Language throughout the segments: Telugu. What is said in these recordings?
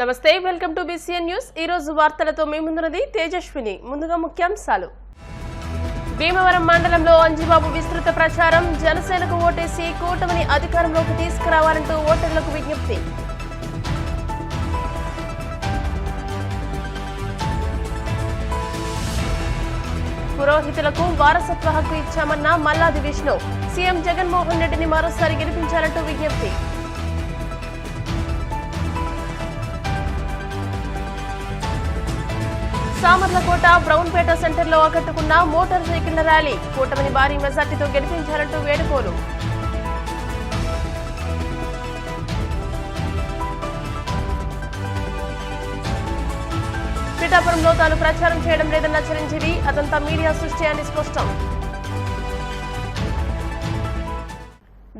నమస్తే, వెల్కమ్ టు బీసీఎన్ న్యూస్. ఈ రోజు వార్తలతో మీ ముందున్నది తేజస్విని. ముందుగా ముఖ్యాంశాలు. భీమవరం మండలంలో అంజిబాబు విస్తృత ప్రచారం. జనసేనకు ఓటేసి కూటమిని అధికారంలోకి తీసుకురావాలంటూ ఓటర్లకు విజ్ఞప్తి. పురోహితులకు వారసత్వ హక్కు ఇచ్చామన్న మల్లాది విష్ణు. సీఎం జగన్మోహన్ రెడ్డిని మరోసారి గెలిపించాలంటూ విజ్ఞప్తి. సామర్లకోట బ్రౌన్పేట సెంటర్లో ఆకట్టుకున్న మోటార్ సైకిళ్ల ర్యాలీ. కూటమిని భారీ మెజార్టీతో గెలిపించాలంటూ వేడుకోలు. పిఠాపురంలో తాను ప్రచారం చేయడం లేదన్న చిరంజీవి. అదంతా మీడియా సృష్టి అని స్పష్టం.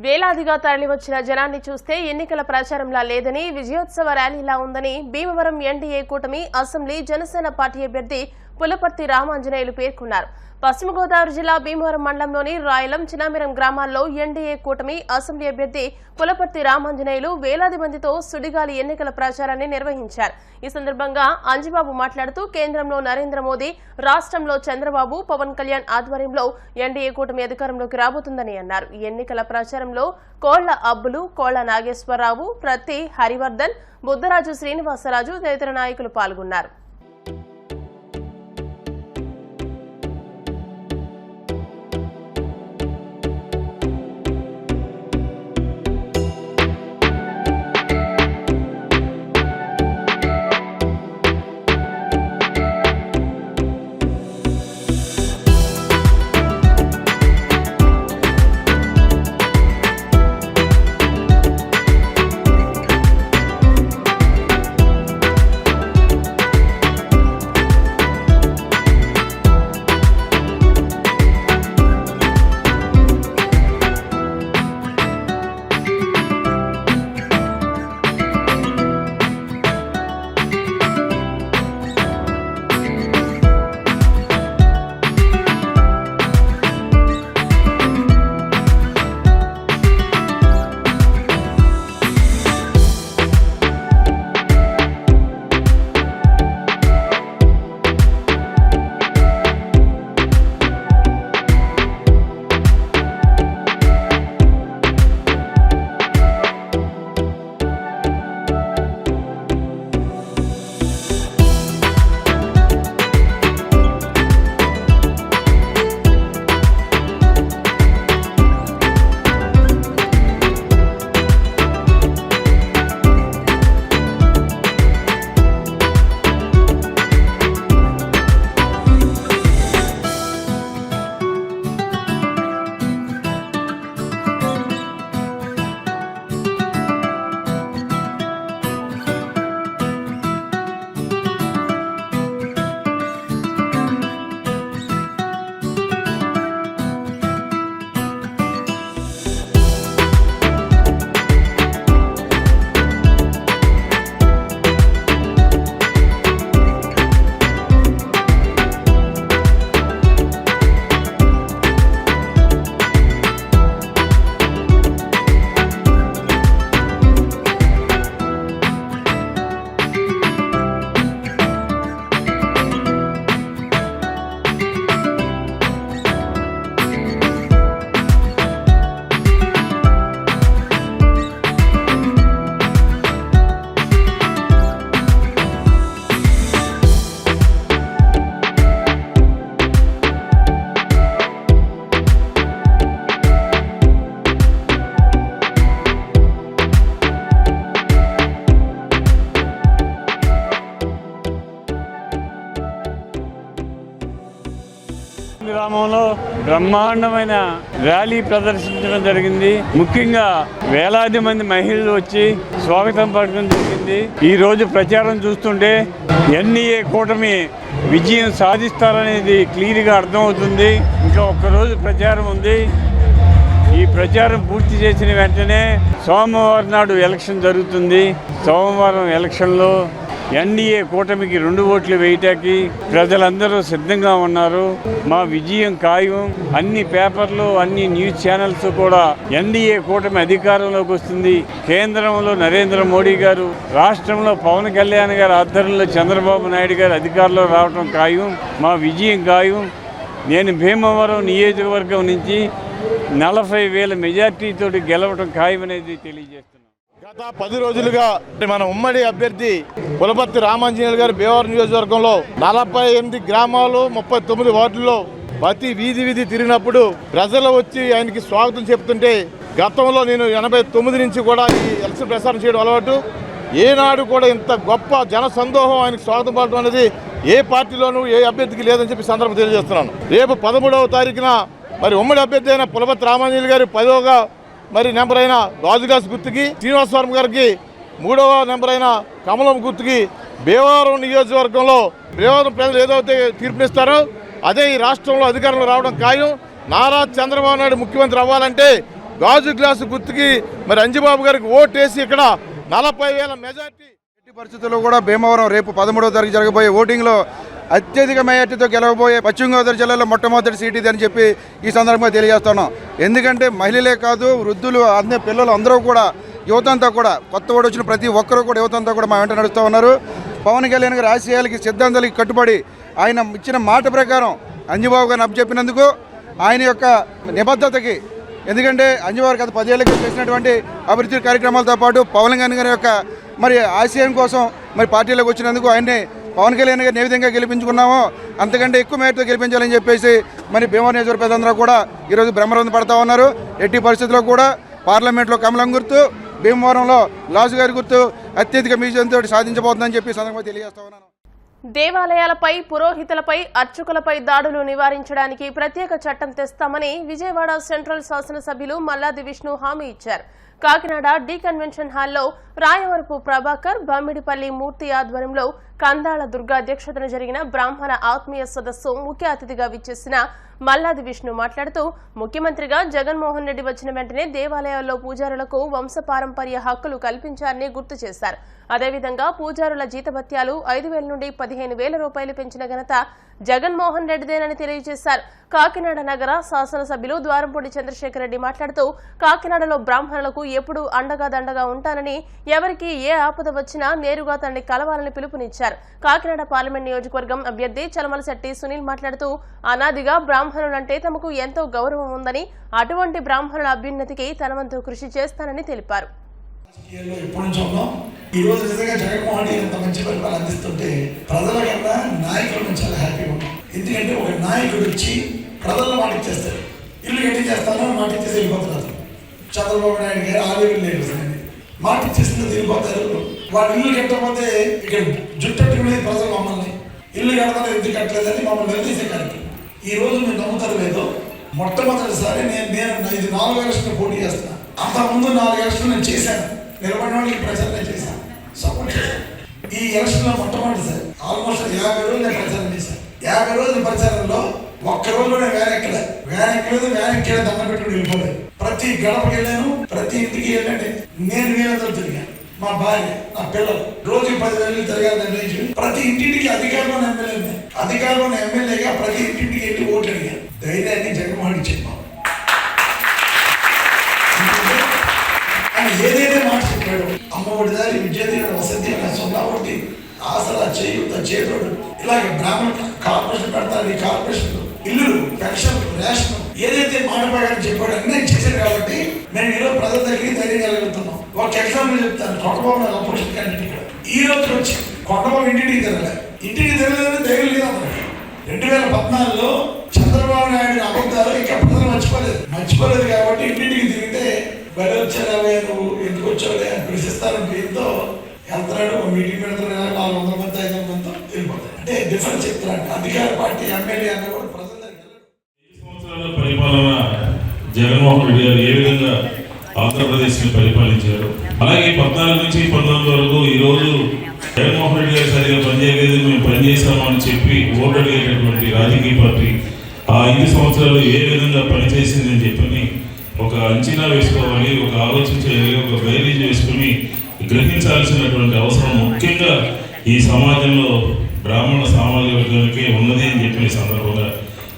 వేలాదిగా తరలివచ్చిన జనాన్ని చూస్తే ఎన్నికల ప్రచారంలా లేదని, విజయోత్సవ ర్యాలీలా ఉందని భీమవరం ఎన్డీఏ కూటమి అసెంబ్లీ జనసేన పార్టీ అభ్యర్థి పులపర్తి రామాంజనేయులు పేర్కొన్నారు. పశ్చిమ గోదావరి జిల్లా భీమవరం మండలంలోని రాయలం, చినామిరం గ్రామాల్లో ఎన్డీఏ కూటమి అసెంబ్లీ అభ్యర్థి పులపర్తి రామాంజనేయులు వేలాది మందితో సుడిగాలి ఎన్నికల ప్రచారాన్ని నిర్వహించారు. ఈ సందర్భంగా అంజిబాబు మాట్లాడుతూ కేంద్రంలో నరేంద్ర మోదీ, రాష్ట్రంలో చంద్రబాబు, పవన్ కళ్యాణ్ ఆధ్వర్యంలో ఎన్డీఏ కూటమి అధికారంలోకి రాబోతుందని అన్నారు. ఈ ఎన్నికల ప్రచారంలో కోళ్ల అబ్బులు, కోళ్ల నాగేశ్వరరావు, ప్రతి హరివర్ధన్, బుద్ధరాజు శ్రీనివాసరాజు తదితర నాయకులు పాల్గొన్నారు. గ్రామంలో బ్రహ్మాండమైన ర్యాలీ ప్రదర్శించడం జరిగింది. ముఖ్యంగా వేలాది మంది మహిళలు వచ్చి స్వాగతం పలకడం జరిగింది. ఈ రోజు ప్రచారం చూస్తుంటే ఎన్డీఏ కూటమి విజయం సాధిస్తారనేది క్లియర్గా అర్థమవుతుంది. ఇంకా ఒక్కరోజు ప్రచారం ఉంది. ఈ ప్రచారం పూర్తి చేసిన వెంటనే సోమవారం నాడు ఎలక్షన్ జరుగుతుంది. సోమవారం ఎలక్షన్లో ఎన్డీఏ కూటమికి 2 ఓట్లు వేయటానికి ప్రజలందరూ సిద్ధంగా ఉన్నారు. మా విజయం ఖాయం. అన్ని పేపర్లు, అన్ని న్యూస్ ఛానల్స్ కూడా ఎన్డీఏ కూటమి అధికారంలోకి వస్తుంది. కేంద్రంలో నరేంద్ర మోడీ గారు, రాష్ట్రంలో పవన్ కళ్యాణ్ గారి ఆధ్వర్యంలో చంద్రబాబు నాయుడు గారు అధికారంలో రావడం ఖాయం. మా విజయం ఖాయం. నేను భీమవరం నియోజకవర్గం నుంచి 40,000 మెజార్టీతో గెలవడం ఖాయమనేది తెలియజేస్తున్నాను. గత 10 రోజులుగా మన ఉమ్మడి అభ్యర్థి పులపర్తి రామాంజనేయులు గారు భీమవరం నియోజకవర్గంలో 48 గ్రామాలు 39 వార్డుల్లో ప్రతి వీధి తిరిగినప్పుడు ప్రజలు వచ్చి ఆయనకి స్వాగతం చెప్తుంటే, గతంలో నేను 89 నుంచి కూడా ఈ ఎలక్షన్ ప్రచారం చేయడం అలవాటు. ఏనాడు కూడా ఇంత గొప్ప జన సందోహం ఆయనకు స్వాగతం పడటం అనేది ఏ పార్టీలోనూ ఏ అభ్యర్థికి లేదని చెప్పి సందర్భం తెలియజేస్తున్నాను. రేపు 13వ తారీఖున మరి ఉమ్మడి అభ్యర్థి అయిన పులపర్తి రామాంజనేయులు గారు 10వ మరి నెంబర్ అయిన రాజుగాస్ గుర్తుకి, శ్రీనివాసవరం గారికి 3వ నెంబర్ అయిన కమలం గుర్తుకి భీమవరం నియోజకవర్గంలో భీమవరం ప్రజలు ఏదైతే తీర్పునిస్తారో అదే ఈ రాష్ట్రంలో అధికారంలో రావడం ఖాయం. నారా చంద్రబాబు నాయుడు ముఖ్యమంత్రి అవ్వాలంటే గాజు గ్లాసు గుర్తుకి మరి అంజిబాబు గారికి ఓటేసి ఇక్కడ 40,000 మెజార్టీ. ఎట్టి పరిస్థితుల్లో కూడా భీమవరం రేపు 13వ తారీఖు జరగబోయే ఓటింగ్లో అత్యధిక మెజార్టీతో గెలవబోయే పశ్చిమ గోదావరి జిల్లాలో మొట్టమొదటి సీట్ ఇది అని చెప్పి ఈ సందర్భంగా తెలియజేస్తున్నాం. ఎందుకంటే మహిళలే కాదు, వృద్ధులు, అన్ని పిల్లలు అందరూ కూడా, యువతంతా కూడా, కొత్త ఓడి వచ్చిన ప్రతి ఒక్కరూ కూడా యువతంతా కూడా మా వెంట నడుస్తూ ఉన్నారు. పవన్ కళ్యాణ్ గారి ఆశయాలకి, సిద్ధాంతాలకి కట్టుబడి ఆయన ఇచ్చిన మాట ప్రకారం అంజిబాబు గారిని అప్పచెప్పినందుకు ఆయన యొక్క నిబద్ధతకి, ఎందుకంటే అంజిబాబు గత 10 ఏళ్ళకి చేసినటువంటి అభివృద్ధి కార్యక్రమాలతో పాటు పవన్ కళ్యాణ్ గారి యొక్క మరి ఆశయం కోసం మరి పార్టీలోకి వచ్చినందుకు ఆయన్ని పవన్ కళ్యాణ్ గారిని ఏ విధంగా గెలిపించుకున్నామో అంతకంటే ఎక్కువ మేరతో గెలిపించాలని చెప్పేసి మరి భీమవరం నియోజకవర్గ ప్రజలందరూ కూడా ఈరోజు బ్రహ్మరథం పడతా ఉన్నారు. ఎట్టి పరిస్థితుల్లో కూడా పార్లమెంట్లో కమలం గుర్తు, భీమవరంలో లాజు గారి గుర్తు అత్యధిక మీజంతో సాధించబోతుందని చెప్పి సందర్భంగా తెలియజేస్తా ఉన్నాను. దేవాలయాలపై, పురోహితులపై, అర్చకులపై దాడులు నివారించడానికి ప్రత్యేక చట్టం తెస్తామని విజయవాడ సెంట్రల్ శాసనసభ్యులు మల్లాది విష్ణు హామీ ఇచ్చారు. కాకినాడ డి కన్వెన్షన్ హాల్లో రాయవరపు ప్రభాకర్, బమ్మిడిపల్లి మూర్తి ఆధ్వర్యంలో కందాళ దుర్గా అధ్యక్షతన జరిగిన బ్రాహ్మణ ఆత్మీయ సదస్సు ముఖ్య అతిథిగా విచ్చేసిన మల్లాది విష్ణు మాట్లాడుతూ, ముఖ్యమంత్రిగా జగన్మోహన్ రెడ్డి వచ్చిన వెంటనే దేవాలయాల్లో పూజారులకు వంశపారంపర్య హక్కులు కల్పించారని గుర్తు చేశారు. అదేవిధంగా పూజారుల జీతభత్యాలు 5,000 నుండి 15,000 రూపాయలు పెంచిన ఘనత జగన్మోహన్ రెడ్డిదేనని తెలియజేశారు. కాకినాడ నగర శాసనసభ్యులు ద్వారంపూడి చంద్రశేఖర్ రెడ్డి మాట్లాడుతూ, కాకినాడలో బ్రాహ్మణులకు ఎప్పుడూ అండగా దండగా ఉంటానని, ఎవరికి ఏ ఆపద వచ్చినా నేరుగా తనని కలవాలని పిలుపునిచ్చారు. కాకినాడ పార్లమెంట్ నియోజకవర్గం అభ్యర్థి చలమలశెట్టి సునీల్ మాట్లాడుతూ, అనాదిగా బ్రాహ్మణులంటే తమకు ఎంతో గౌరవం ఉందని, అటువంటి బ్రాహ్మణుల అభ్యున్నతికి తన వంతు కృషి చేస్తానని తెలిపారు. ఈ రోజు నిజంగా జగన్మోహన్ రెడ్డి ఇంత మంచి పరిపాలన అందిస్తుంటే ప్రజల కన్నా నాయకులు చాలా హ్యాపీగా ఉంటాం. ఎందుకంటే ఒక నాయకుడు వచ్చి ప్రజలను మాట ఇచ్చేస్తారు. ఇల్లు గట్టి చేస్తాను మాట ఇచ్చేసి వెళ్ళిపోతున్నారు. చంద్రబాబు నాయుడు గారు ఆవేదన లేదు, మాట ఇచ్చేసింది వెళ్ళిపోతారు. వాళ్ళు ఇల్లు కట్టకపోతే ఇక్కడ జుట్టట్టుకునేది ప్రజలు మమ్మల్ని ఇల్లు కడతాను ఎందుకు కట్టలేదని మమ్మల్ని నిలదీసే కార్యక్రమం. ఈ రోజు మీరు నమ్ముతారు లేదో, మొట్టమొదటిసారి నేను ఇది 4 ఎలక్షన్లు పోటీ చేస్తున్నాను. అంతకుముందు 4 ఎలక్షన్లు నేను చేశాను. నిలబడిన వాళ్ళకి ప్రచారం చేశాను, సపోర్ట్ చేశాను. ఈ ఎలక్షన్లో మొట్టమొదటిసారి ఆల్మోస్ట్ 50 రోజులు నేను ప్రచారం చేశాను. 50 రోజుల ప్రచారంలో ఒక్క రోజు కూడా వ్యాన్ ఎక్కలేదు, దండం పెట్టుకుని వెళ్ళిపోలేదు. ప్రతి గడపకి వెళ్ళాను, ప్రతి ఇంటికి వెళ్ళండి. నేను వీళ్ళందరూ తిరిగాను, మా భార్య, నా పిల్లలు రోజు 10,000 తిరగాలి నిర్ణయించి ప్రతి ఇంటింటికి అధికారంలో ఎమ్మెల్యేగా ప్రతి ఇంటింటికి వెళ్ళి ఓట్లు అడిగాను. ధైర్యాన్ని జగన్మోహన్ ఇచ్చింది. ఏదైతే మాట చెప్పాడు, అమ్మఒడి దారి, విద్యాదీవెన, వసతి, సొంత ఆసరా, చేయూత, చేతోడు, ఇలాగే బ్రాహ్మణ కార్పొరేషన్ పెడతారు. ఈ కార్పొరేషన్ ఇల్లు, పెన్షన్, రేషన్ ఏదైతే మాట ప్రకారం చెప్పాడు అన్నీ చేశారు. కాబట్టి మేము ఈరోజు ప్రజల దగ్గరికి ధైర్యం కలుగుతున్నాం. ఒక ఎగ్జాంపుల్ చెప్తాను. కొండబాబు నాకు అపోజిషన్ క్యాండిడేట్ ఇక్కడ ఈ రోజు వచ్చి కొండబాబు ఇంటికి తిరగలేదని ధైర్యం లేదు అన్నమాట. 2014లో చంద్రబాబు నాయుడు అబద్ధాలు ఇంకా ప్రజలు మర్చిపోలేదు కాబట్టి ఇంటింటికి తిరిగితే బలి వచ్చారావే, నువ్వు ఎందుకు వచ్చావులే అని ప్రశ్నిస్తారని పేరుతో వెళ్తున్నాడు. మీటింగ్ పెడతాడు, 400 మంది 500 మందితో వెళ్ళిపోతాడు. అంటే డిఫరెన్స్ చెప్తున్నాడు. అధికార పార్టీ ఎమ్మెల్యే అన్న కూడా ప్రజల సంవత్సరాల పరిపాలన జగన్మోహన్ రెడ్డి గారు ఏ విధంగా ఆంధ్రప్రదేశ్ని పరిపాలించారు, అలాగే 14 నుంచి 19 వరకు ఈరోజు జగన్మోహన్ రెడ్డి గారు సరిగా పనిచేయలేదు, మేము పనిచేస్తామని చెప్పి ఓటు అడిగేటటువంటి రాజకీయ పార్టీ ఆ 5 సంవత్సరాలు ఏ విధంగా పనిచేసిందని చెప్పని ఒక అంచనా వేసుకోవాలి, ఒక ఆలోచన చేయాలి, ఒక బయలుదేరి వేసుకుని గ్రహించాల్సినటువంటి అవసరం ముఖ్యంగా ఈ సమాజంలో బ్రాహ్మణ సామాజిక వర్గానికి ఉన్నది అని చెప్పిన సందర్భంగా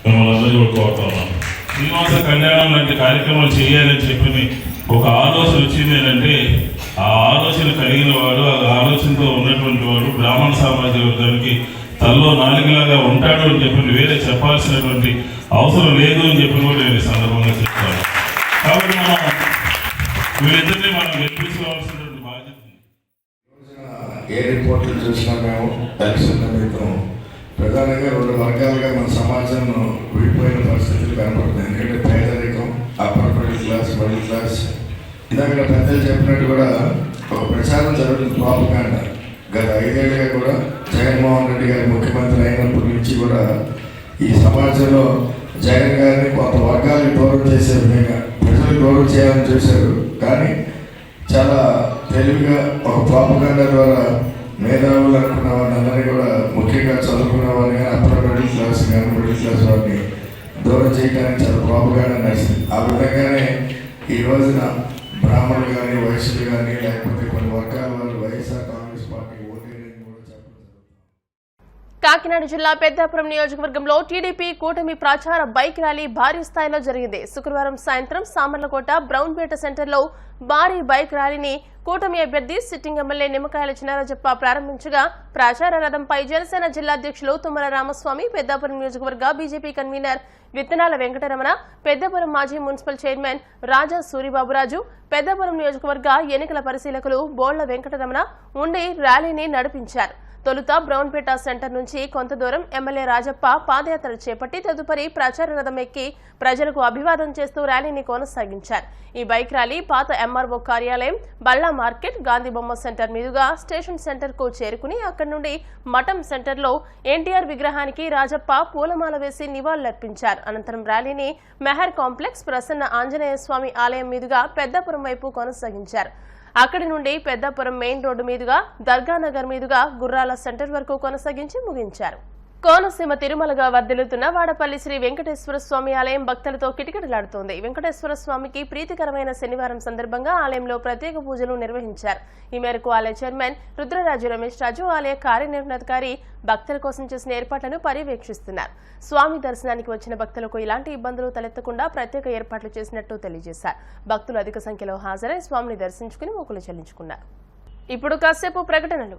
మిమ్మల్ని అందరూ కోరుతా ఉన్నాను. శ్రీనివాస కళ్యాణం లాంటి కార్యక్రమాలు చేయాలని చెప్పి ఒక ఆలోచన వచ్చింది ఏంటంటే, ఆ ఆలోచన కలిగిన వాడు, ఆ ఆలోచనతో ఉన్నటువంటి వాడు బ్రాహ్మణ సామాజిక వర్గానికి తల్లో నాలుగులాగా ఉంటాడు అని చెప్పి వేరే చెప్పాల్సినటువంటి అవసరం లేదు అని చెప్పి కూడా నేను ఈ సందర్భంగా చెప్తాను. కాబట్టి వీళ్ళిద్దరినీ మనం గెలిపించుకోవాల్సినటువంటి బాధ్యత. ఏ రిపోర్ట్లు చూసినా మేము ఎలక్షన్ నిమిత్తం ప్రధానంగా 2 వర్గాలుగా మన సమాజంలో విడిపోయిన పరిస్థితులు కనపడుతుంది. ఎందుకంటే పేదరికం, upper middle class, middle class. ఇందాక పెద్దలు చెప్పినట్టు కూడా ఒక ప్రచారం జరుగుతుంది, ప్రాపగాండా. గత 5 ఏళ్ళుగా కూడా జగన్మోహన్ రెడ్డి గారు ముఖ్యమంత్రి అయినప్పటి నుంచి కూడా ఈ సమాజంలో జగన్ గారిని కొంత వర్గాలకు గౌరవం చేసే విధంగా ప్రజలు గౌరవం చేయాలని చూశారు. కానీ చాలా తెలివిగా ఒక ప్రాపగాండా ద్వారా మేధావులు అనుకున్న వాళ్ళందరినీ కూడా, ముఖ్యంగా చదువుకున్న వారిని కానీ, అప్పర్ మిడిల్ క్లాస్ కానీ, మిడిల్ క్లాస్ వారిని దూరం చేయడానికి చాలా ప్రాపగాండా నడిచింది. ఆ విధంగానే ఈ రోజున బ్రాహ్మణులు కానీ, వైశ్యులు కానీ, లేకపోతే కొన్ని వర్గాల వాళ్ళు వైఎస్ఆర్ కాంగ్రెస్ పార్టీ ఓటేయని కూడా చెప్పడం. కాకినాడ జిల్లా పెద్దాపురం నియోజకవర్గంలో టీడీపీ కూటమి ప్రచార బైక్ ర్యాలీ భారీ స్థాయిలో జరిగింది. శుక్రవారం సాయంత్రం సామర్లకోట బ్రౌన్పేట సెంటర్లో భారీ బైక్ ర్యాలీని కూటమి అభ్యర్థి సిట్టింగ్ ఎమ్మెల్యే నిమ్మకాయల చినరాజప్ప ప్రారంభించగా, ప్రచార రథంపై జనసేన జిల్లా అధ్యక్షులు తుమ్మల రామస్వామి, పెద్దాపురం నియోజకవర్గ బీజేపీ కన్వీనర్ విత్తనాల వెంకటరమణ, పెద్దాపురం మాజీ మున్సిపల్ చైర్మన్ రాజా సూరిబాబురాజు, పెద్దాపురం నియోజకవర్గ ఎన్నికల పరిశీలకులు బోళ్ల వెంకటరమణ ఉండి ర్యాలీని నడిపించారు. తొలుత బ్రౌన్పేట సెంటర్ నుంచి కొంత దూరం ఎమ్మెల్యే రాజప్ప పాదయాత్ర చేపట్టి తదుపరి ప్రచార రథం ఎక్కి ప్రజలకు అభివాదం చేస్తూ ర్యాలీని కొనసాగించారు. ఈ బైక్ ర్యాలీ పాత ఎంఆర్ఓ కార్యాలయం, బల్లా మార్కెట్, గాంధీ బొమ్మ సెంటర్ మీదుగా స్టేషన్ సెంటర్ కు చేరుకుని అక్కడి నుండి మఠం సెంటర్లో ఎన్టీఆర్ విగ్రహానికి రాజప్ప పూలమాల వేసి నివాళులర్పించారు. అనంతరం ర్యాలీని మెహర్ కాంప్లెక్స్, ప్రసన్న ఆంజనేయ స్వామి ఆలయం మీదుగా పెద్దాపురం వైపు కొనసాగించారు. అక్కడి నుండి పెద్దాపురం మెయిన్ రోడ్డు మీదుగా దర్గానగర్ మీదుగా గుర్రాల సెంటర్ వరకు కొనసాగించి ముగించారు. కోనసీమ తిరుమలగా వర్ధిల్లుతున్న వాడపల్లి శ్రీ వెంకటేశ్వర స్వామి ఆలయం భక్తులతో కిటకిటలాడుతోంది. వెంకటేశ్వర స్వామికి ప్రీతికరమైన శనివారం సందర్భంగా ఆలయంలో ప్రత్యేక పూజలు నిర్వహించారు. ఈ మేరకు ఆలయ చైర్మన్ రుద్రరాజు రమేష్ రాజు, ఆలయ కార్యనిర్వహణాధికారి భక్తుల కోసం చేసిన ఏర్పాట్లను పర్యవేక్షిస్తున్నారు. స్వామి దర్శనానికి వచ్చిన భక్తులకు ఇలాంటి ఇబ్బందులు తలెత్తకుండా ప్రత్యేక ఏర్పాట్లు చేసినట్టు తెలియజేశారు. భక్తులు అధిక సంఖ్యలో హాజరై స్వామిని దర్శించుకుని మొక్కులు చెల్లించుకున్నారు. ఇప్పుడు కాసేపు ప్రకటనలు.